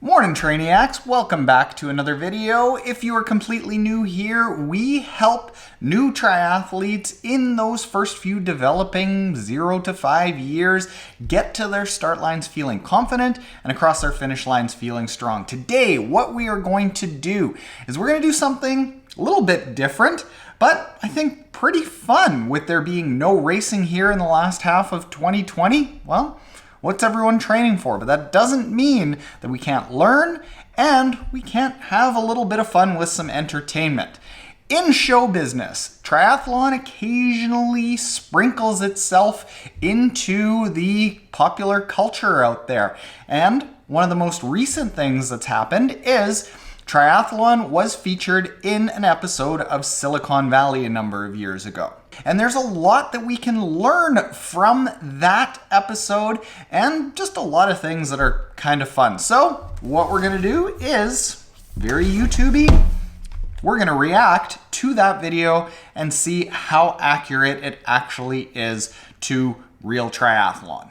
Morning Trainiacs, welcome back to another video. If you are completely new here, we help new triathletes in those first few developing 0 to 5 years get to their start lines feeling confident and across their finish lines feeling strong. Today, what we are going to do is we're going to do something a little bit different, but I think pretty fun with there being no racing here in the last half of 2020. Well, what's everyone training for? But that doesn't mean that we can't learn and we can't have a little bit of fun with some entertainment. In show business, triathlon occasionally sprinkles itself into the popular culture out there. And one of the most recent things that's happened is triathlon was featured in an episode of Silicon Valley a number of years ago. And there's a lot that we can learn from that episode and just a lot of things that are kind of fun. So what we're gonna do is, very YouTubey, we're gonna react to that video and see how accurate it actually is to real triathlon.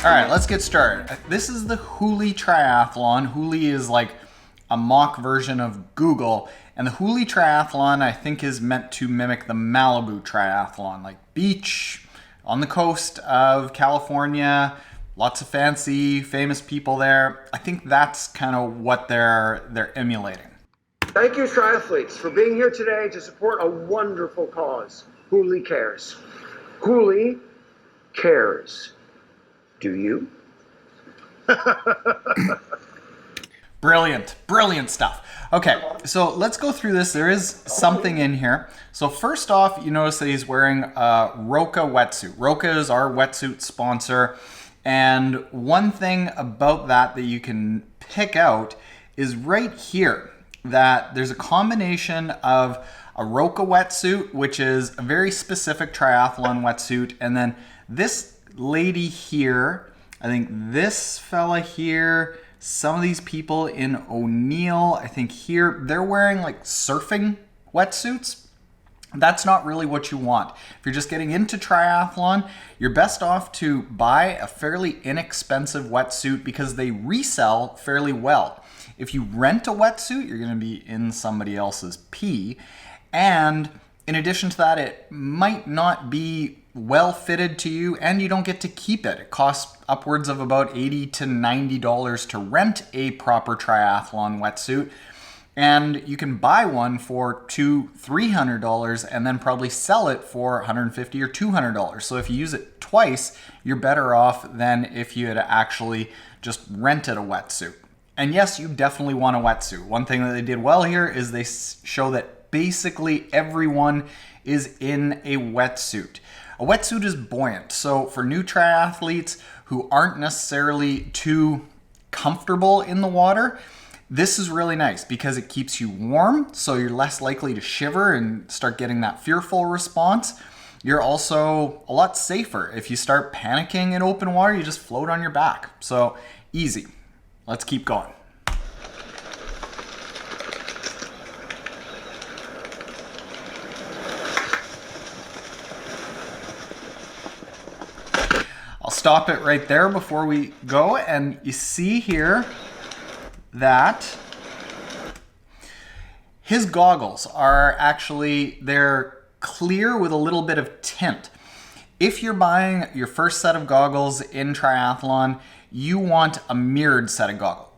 All right, let's get started. This is the Hooli Triathlon. Hooli is like a mock version of Google, and the Hooli Triathlon I think is meant to mimic the Malibu Triathlon, like beach on the coast of California, lots of fancy, famous people there. I think that's kind of what they're emulating. Thank you, triathletes, for being here today to support a wonderful cause. Hooli cares. Hooli cares. Do you? Brilliant stuff. Okay, so let's go through this. There is something in here. So first off, you notice that he's wearing a Roka wetsuit. Roka is our wetsuit sponsor. And one thing about that you can pick out is right here that there's a combination of a Roka wetsuit, which is a very specific triathlon wetsuit, and then this lady here, I think this fella here, some of these people in O'Neill, I think here, they're wearing like surfing wetsuits. That's not really what you want. If you're just getting into triathlon, you're best off to buy a fairly inexpensive wetsuit because they resell fairly well. If you rent a wetsuit, you're gonna be in somebody else's pee. And in addition to that, it might not be well fitted to you and you don't get to keep it. It costs upwards of about $80 to $90 to rent a proper triathlon wetsuit. And you can buy one for $200-300 and then probably sell it for $150 or $200. So if you use it twice, you're better off than if you had actually just rented a wetsuit. And yes, you definitely want a wetsuit. One thing that they did well here is they show that basically everyone is in a wetsuit. A wetsuit is buoyant, so for new triathletes who aren't necessarily too comfortable in the water, this is really nice because it keeps you warm, so you're less likely to shiver and start getting that fearful response. You're also a lot safer. If you start panicking in open water, you just float on your back. So easy. Let's keep going. I'll stop it right there before we go, and you see here that his goggles are actually, they're clear with a little bit of tint. If you're buying your first set of goggles in triathlon, you want a mirrored set of goggles.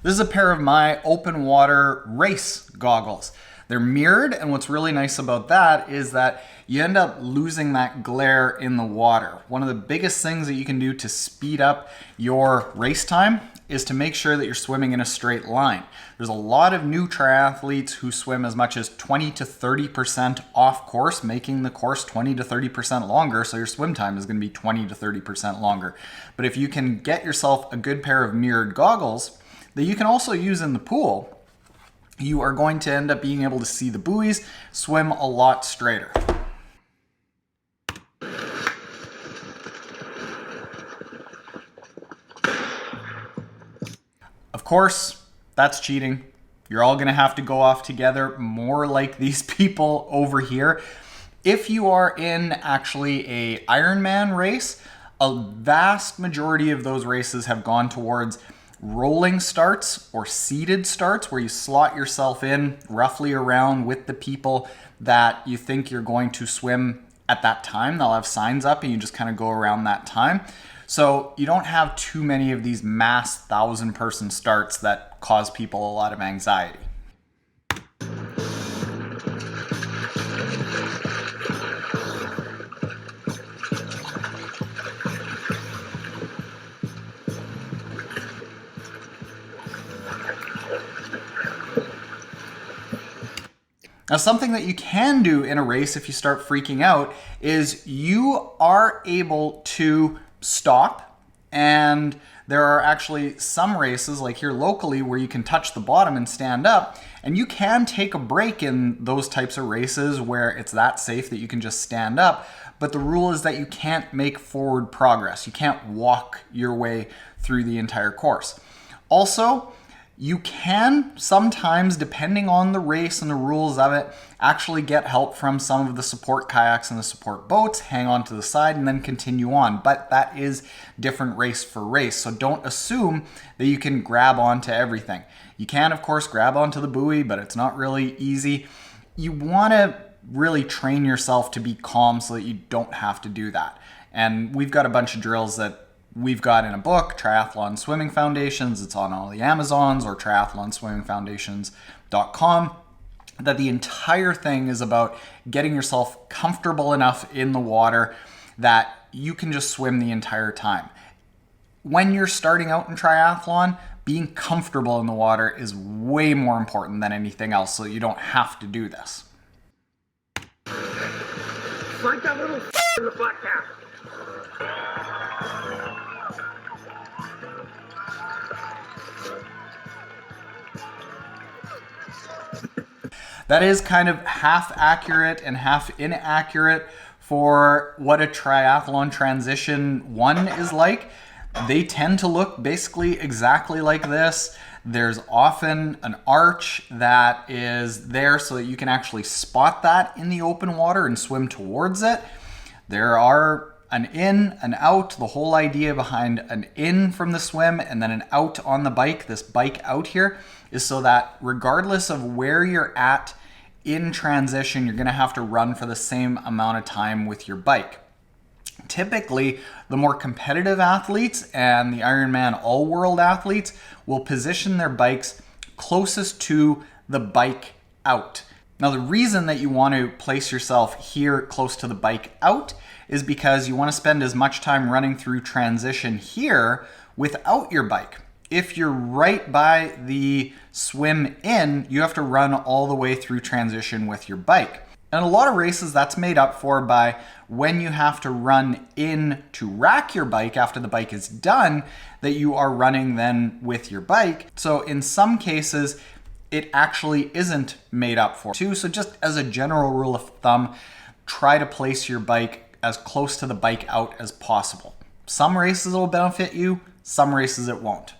This is a pair of my open water race goggles. They're mirrored, and what's really nice about that is that you end up losing that glare in the water. One of the biggest things that you can do to speed up your race time is to make sure that you're swimming in a straight line. There's a lot of new triathletes who swim as much as 20 to 30% off course, making the course 20 to 30% longer, so your swim time is gonna be 20 to 30% longer. But if you can get yourself a good pair of mirrored goggles that you can also use in the pool, you are going to end up being able to see the buoys, swim a lot straighter. Of course, that's cheating. You're all gonna have to go off together, more like these people over here. If you are in actually a Ironman race, a vast majority of those races have gone towards rolling starts or seated starts, where you slot yourself in roughly around with the people that you think you're going to swim at that time. They'll have signs up and you just kind of go around that time. So you don't have too many of these mass 1,000-person starts that cause people a lot of anxiety. Now, something that you can do in a race if you start freaking out is you are able to stop, and there are actually some races like here locally where you can touch the bottom and stand up, and you can take a break in those types of races where it's that safe that you can just stand up. But the rule is that you can't make forward progress. You can't walk your way through the entire course. Also, you can sometimes, depending on the race and the rules of it, actually get help from some of the support kayaks and the support boats, hang on to the side, and then continue on. But that is different race for race, so don't assume that you can grab onto everything. You can, of course, grab onto the buoy, but it's not really easy. You want to really train yourself to be calm so that you don't have to do that. And we've got a bunch of drills that we've got in a book, Triathlon Swimming Foundations. It's on all the Amazons or triathlonswimmingfoundations.com. That the entire thing is about getting yourself comfortable enough in the water that you can just swim the entire time. When you're starting out in triathlon, being comfortable in the water is way more important than anything else, so you don't have to do this. Like that little in the flat cap. That is kind of half accurate and half inaccurate for what a triathlon transition 1 is like. They tend to look basically exactly like this. There's often an arch that is there so that you can actually spot that in the open water and swim towards it. There are an in, an out. The whole idea behind an in from the swim and then an out on the bike, this bike out here, is so that regardless of where you're at in transition, you're going to have to run for the same amount of time with your bike. Typically, the more competitive athletes and the Ironman all-world athletes will position their bikes closest to the bike out. Now, the reason that you want to place yourself here close to the bike out is because you want to spend as much time running through transition here without your bike. If you're right by the swim in, you have to run all the way through transition with your bike. And a lot of races, that's made up for by when you have to run in to rack your bike after the bike is done, that you are running then with your bike. So in some cases, it actually isn't made up for too. So just as a general rule of thumb, try to place your bike as close to the bike out as possible. Some races will benefit you, some races it won't.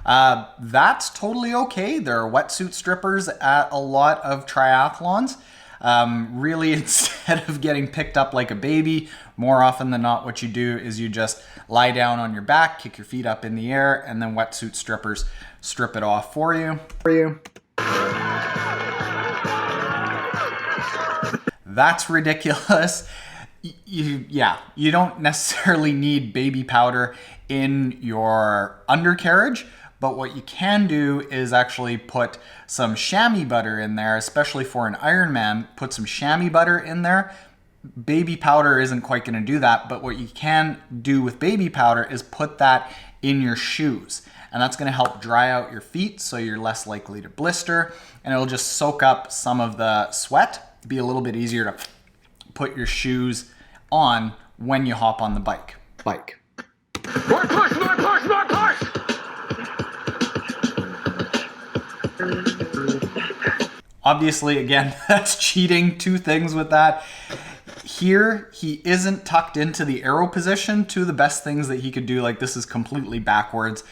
That's totally okay. There are wetsuit strippers at a lot of triathlons. Really, instead of getting picked up like a baby, more often than not, what you do is you just lie down on your back, kick your feet up in the air, and then wetsuit strippers strip it off for you. That's ridiculous. You don't necessarily need baby powder in your undercarriage, but what you can do is actually put some chamois butter in there, especially for an Ironman. Put some chamois butter in there. Baby powder isn't quite going to do that, but what you can do with baby powder is put that in your shoes. And that's going to help dry out your feet so you're less likely to blister, and it'll just soak up some of the sweat. Be a little bit easier to put your shoes on when you hop on the bike. More push, more push, more push! Obviously, again, that's cheating. Two things with that. Here, he isn't tucked into the arrow position. Two of the best things that he could do, like this is completely backwards.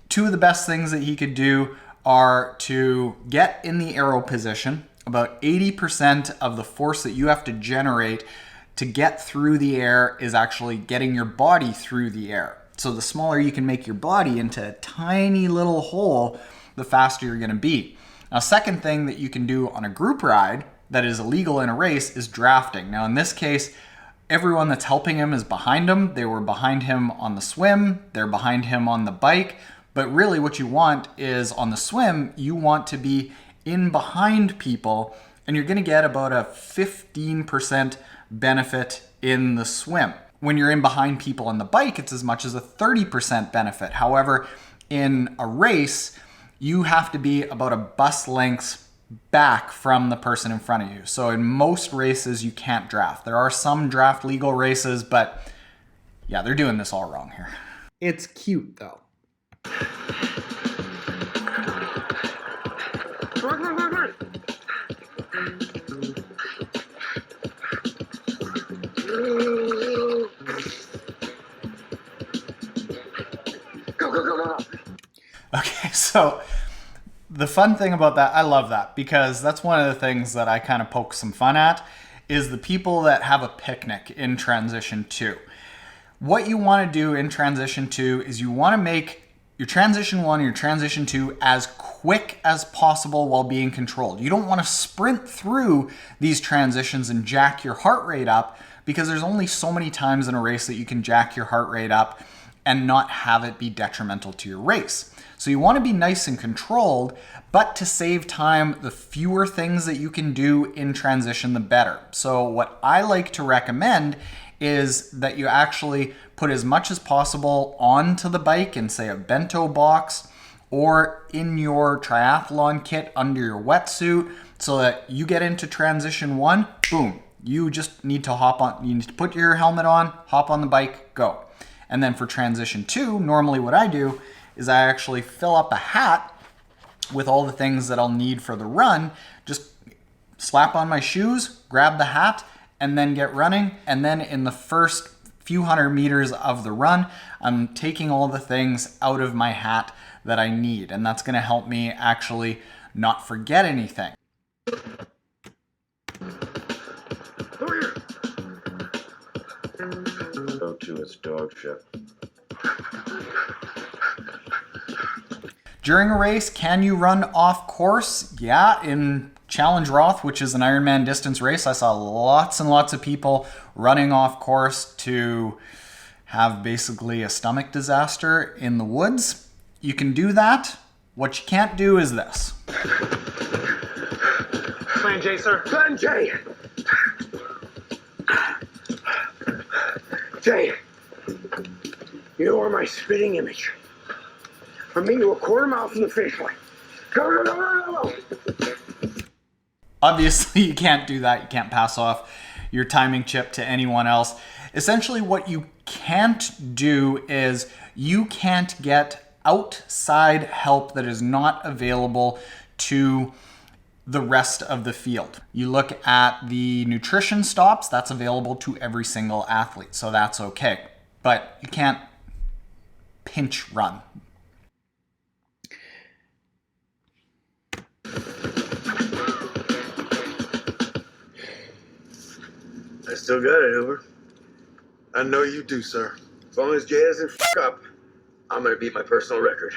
Two of the best things that he could do are to get in the arrow position. About 80% of the force that you have to generate to get through the air is actually getting your body through the air. So the smaller you can make your body into a tiny little hole, the faster you're going to be. Now, second thing that you can do on a group ride that is illegal in a race is drafting. Now, in this case, everyone that's helping him is behind him. They were behind him on the swim. They're behind him on the bike. But really what you want is on the swim, you want to be in behind people, and you're going to get about a 15% benefit in the swim. When you're in behind people on the bike, it's as much as a 30% benefit. However, in a race, you have to be about a bus length back from the person in front of you. So in most races, you can't draft. There are some draft legal races, but yeah, they're doing this all wrong here. It's cute though. Okay, so the fun thing about that, I love that, because that's one of the things that I kind of poke some fun at, is the people that have a picnic in transition 2. What you want to do in transition 2 is you want to make your transition 1 and your transition 2 as quick as possible while being controlled. You don't want to sprint through these transitions and jack your heart rate up, because there's only so many times in a race that you can jack your heart rate up and not have it be detrimental to your race. So you want to be nice and controlled, but to save time, the fewer things that you can do in transition, the better. So what I like to recommend is that you actually put as much as possible onto the bike in, say, a bento box or in your triathlon kit under your wetsuit, so that you get into transition 1, boom, you just need to hop on, you need to put your helmet on, hop on the bike, go. And then for transition 2, normally what I do is I actually fill up a hat with all the things that I'll need for the run, just slap on my shoes, grab the hat, and then get running. And then in the first few hundred meters of the run, I'm taking all the things out of my hat that I need. And that's gonna help me actually not forget anything. Go to its dog shit. During a race, can you run off course? Yeah, in Challenge Roth, which is an Ironman distance race, I saw lots and lots of people running off course to have basically a stomach disaster in the woods. You can do that. What you can't do is this. Plan J, sir. Plan J. Jay, you are my spitting image. From me to a quarter mile from the finish line. Go, go, go, go, go. Obviously, you can't do that. You can't pass off your timing chip to anyone else. Essentially, what you can't do is you can't get outside help that is not available to the rest of the field. You look at the nutrition stops, that's available to every single athlete, so that's okay. But you can't pinch run. I still got it, Uber. I know you do, sir. As long as Jay doesn't fuck up, I'm gonna beat my personal record.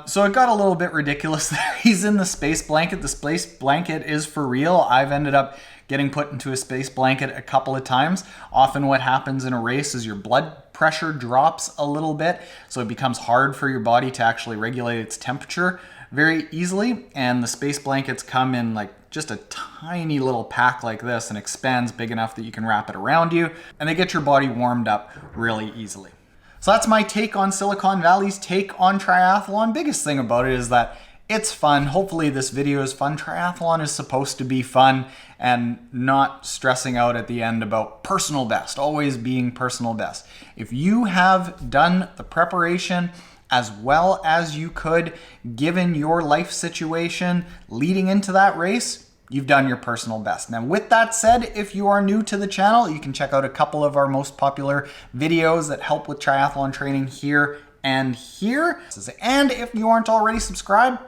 So it got a little bit ridiculous there. He's in the space blanket. The space blanket is for real. I've ended up getting put into a space blanket a couple of times. Often what happens in a race is your blood pressure drops a little bit, so it becomes hard for your body to actually regulate its temperature very easily. And the space blankets come in like just a tiny little pack like this and expands big enough that you can wrap it around you, and they get your body warmed up really easily. So that's my take on Silicon Valley's take on triathlon. Biggest thing about it is that it's fun. Hopefully this video is fun. Triathlon is supposed to be fun and not stressing out at the end about personal best, always being personal best. If you have done the preparation as well as you could, given your life situation leading into that race, you've done your personal best. Now, with that said, if you are new to the channel, you can check out a couple of our most popular videos that help with triathlon training here and here. And if you aren't already subscribed,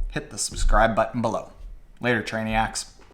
hit the subscribe button below. Later, Trainiacs.